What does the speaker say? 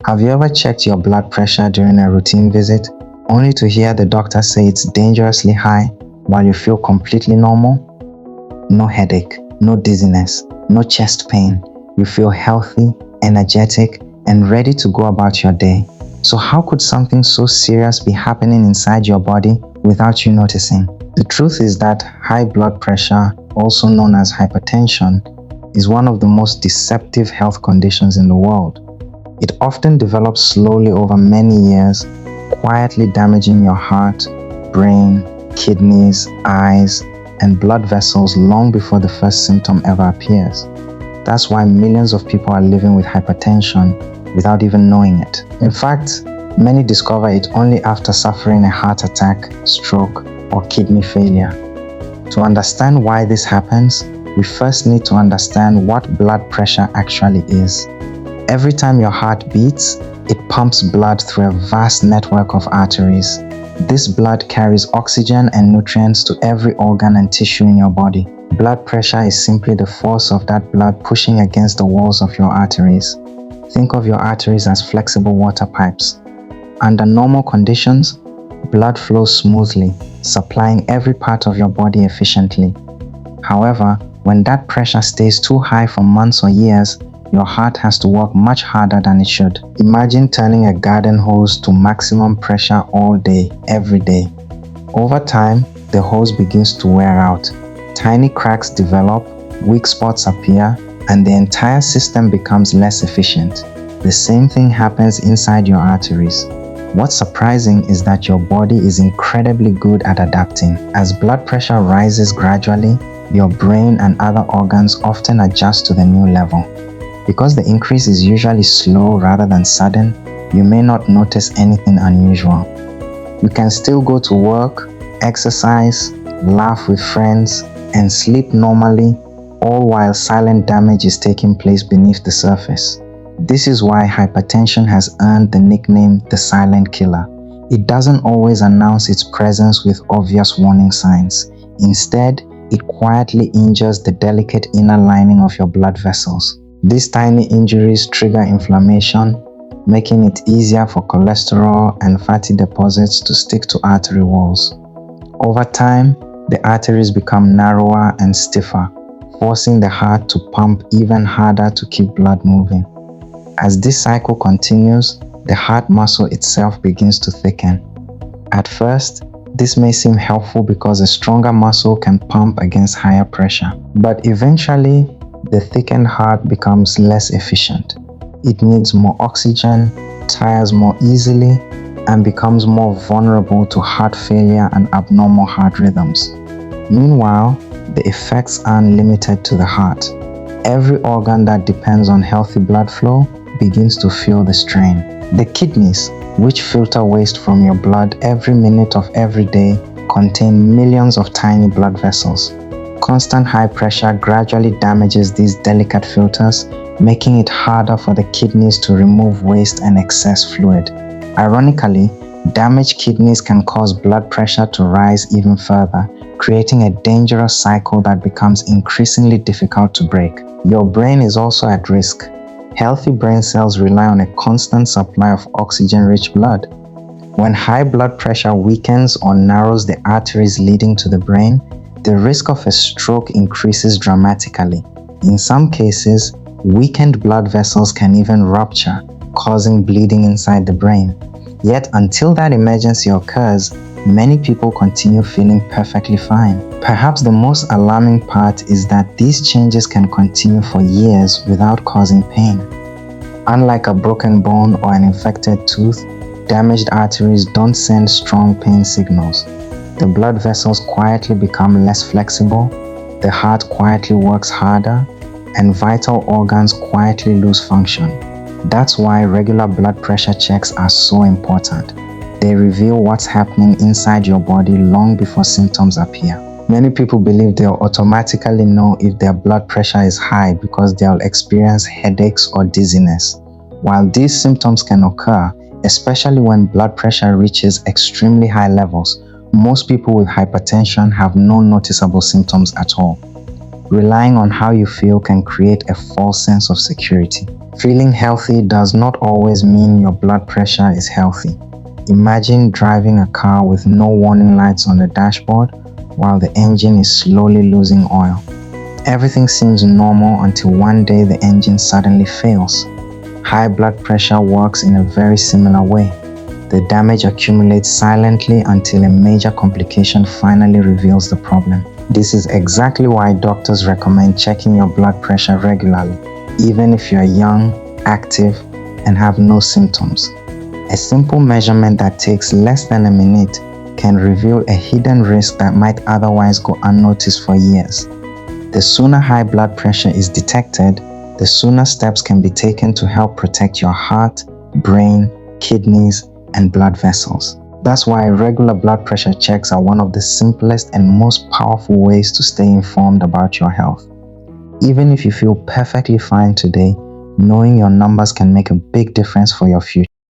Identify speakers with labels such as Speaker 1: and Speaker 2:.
Speaker 1: Have you ever checked your blood pressure during a routine visit, only to hear the doctor say it's dangerously high while you feel completely normal? No headache, no dizziness, no chest pain. You feel healthy, energetic, and ready to go about your day. So how could something so serious be happening inside your body without you noticing? The truth is that high blood pressure, also known as hypertension, is one of the most deceptive health conditions in the world. It often develops slowly over many years, quietly damaging your heart, brain, kidneys, eyes, and blood vessels long before the first symptom ever appears. That's why millions of people are living with hypertension without even knowing it. In fact, many discover it only after suffering a heart attack, stroke, or kidney failure. To understand why this happens, we first need to understand what blood pressure actually is. Every time your heart beats, it pumps blood through a vast network of arteries. This blood carries oxygen and nutrients to every organ and tissue in your body. Blood pressure is simply the force of that blood pushing against the walls of your arteries. Think of your arteries as flexible water pipes. Under normal conditions, blood flows smoothly, supplying every part of your body efficiently. However, when that pressure stays too high for months or years, your heart has to work much harder than it should. Imagine turning a garden hose to maximum pressure all day, every day. Over time, the hose begins to wear out. Tiny cracks develop, weak spots appear, and the entire system becomes less efficient. The same thing happens inside your arteries. What's surprising is that your body is incredibly good at adapting. As blood pressure rises gradually, your brain and other organs often adjust to the new level. Because the increase is usually slow rather than sudden, you may not notice anything unusual. You can still go to work, exercise, laugh with friends, and sleep normally, all while silent damage is taking place beneath the surface. This is why hypertension has earned the nickname the silent killer. It doesn't always announce its presence with obvious warning signs. Instead, it quietly injures the delicate inner lining of your blood vessels. These tiny injuries trigger inflammation, making it easier for cholesterol and fatty deposits to stick to artery walls. Over time, the arteries become narrower and stiffer, forcing the heart to pump even harder to keep blood moving. As this cycle continues, the heart muscle itself begins to thicken. At first, this may seem helpful because a stronger muscle can pump against higher pressure, but eventually, the thickened heart becomes less efficient. It needs more oxygen, tires more easily, and becomes more vulnerable to heart failure and abnormal heart rhythms. Meanwhile, the effects aren't limited to the heart. Every organ that depends on healthy blood flow begins to feel the strain. The kidneys, which filter waste from your blood every minute of every day, contain millions of tiny blood vessels. Constant high pressure gradually damages these delicate filters, making it harder for the kidneys to remove waste and excess fluid. Ironically, damaged kidneys can cause blood pressure to rise even further, creating a dangerous cycle that becomes increasingly difficult to break. Your brain is also at risk. Healthy brain cells rely on a constant supply of oxygen-rich blood. When high blood pressure weakens or narrows the arteries leading to the brain, the risk of a stroke increases dramatically. In some cases, weakened blood vessels can even rupture, causing bleeding inside the brain. Yet until that emergency occurs, many people continue feeling perfectly fine. Perhaps the most alarming part is that these changes can continue for years without causing pain. Unlike a broken bone or an infected tooth, damaged arteries don't send strong pain signals. The blood vessels quietly become less flexible, the heart quietly works harder, and vital organs quietly lose function. That's why regular blood pressure checks are so important. They reveal what's happening inside your body long before symptoms appear. Many people believe they'll automatically know if their blood pressure is high because they'll experience headaches or dizziness. While these symptoms can occur, especially when blood pressure reaches extremely high levels, most people with hypertension have no noticeable symptoms at all. Relying on how you feel can create a false sense of security. Feeling healthy does not always mean your blood pressure is healthy. Imagine driving a car with no warning lights on the dashboard while the engine is slowly losing oil. Everything seems normal until one day the engine suddenly fails. High blood pressure works in a very similar way. The damage accumulates silently until a major complication finally reveals the problem. This is exactly why doctors recommend checking your blood pressure regularly, even if you are young, active, and have no symptoms. A simple measurement that takes less than a minute can reveal a hidden risk that might otherwise go unnoticed for years. The sooner high blood pressure is detected, the sooner steps can be taken to help protect your heart, brain, kidneys, and blood vessels. That's why regular blood pressure checks are one of the simplest and most powerful ways to stay informed about your health. Even if you feel perfectly fine today, knowing your numbers can make a big difference for your future.